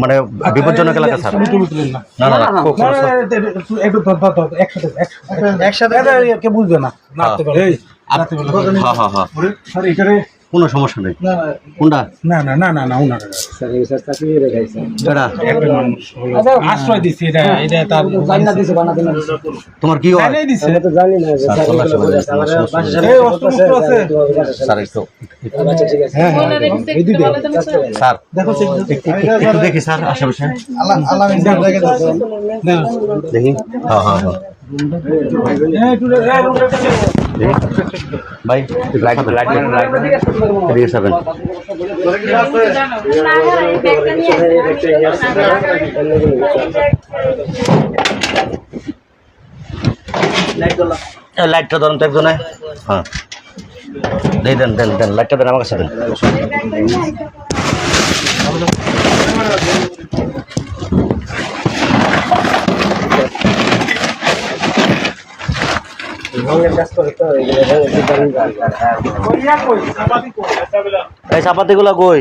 মানে বিপজ্জনক এলাকা স্যার। না না একসাথে কে বুঝবে না। কোনো সমস্যা নেই। কোনটা না না না না না ওনার আশ্রয় দিচ্ছে এটা এটা তার তোমার কি হয়? জানি না স্যার একটু স্যার একটু দেখি স্যার আশেপাশে দেখি। হ্যাঁ হ্যাঁ হ্যাঁ ভাই লাইট লাইট লাইট এদিকে যাবেন। লাইটটা ধরেন তো একজনে। হ্যাঁ দেন দেন দেন লাইটটা দেন আমার কাছে দেন। এই চাপাতি গুলা কই?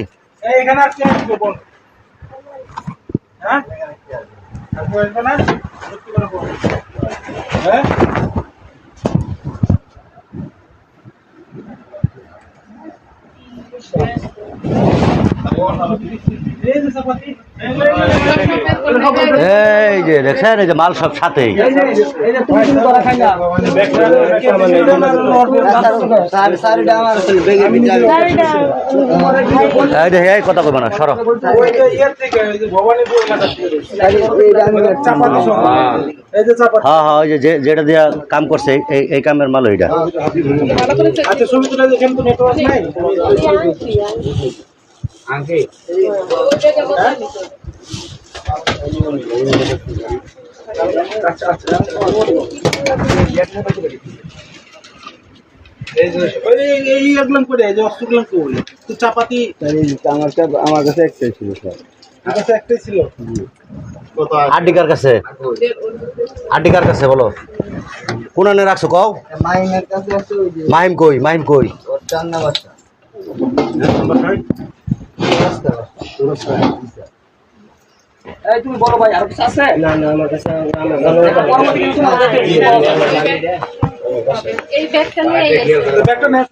এই যে দেখছেন এই যে মাল সব সাথেই। এই কথা কইব না সর। হ্যাঁ হ্যাঁ ওই যে যেটা দিয়া কাম করছে এই কামের মাল ওইটা। চাপাতি আমার কাছে একটাই ছিল স্যার। একটাই ছিল। আড্ডিকার কাছে আড্ডিকার কাছে বলো কোন আনে রাখছো কও? মাইমের কাছে আছে ওই যে মাহিম কই? মাহিম কই? ওর চান্না বাচ্চা তুমি বলো ভাই আর কিছু আছে? না না আমার কাছে এই ব্যাগটা নিয়ে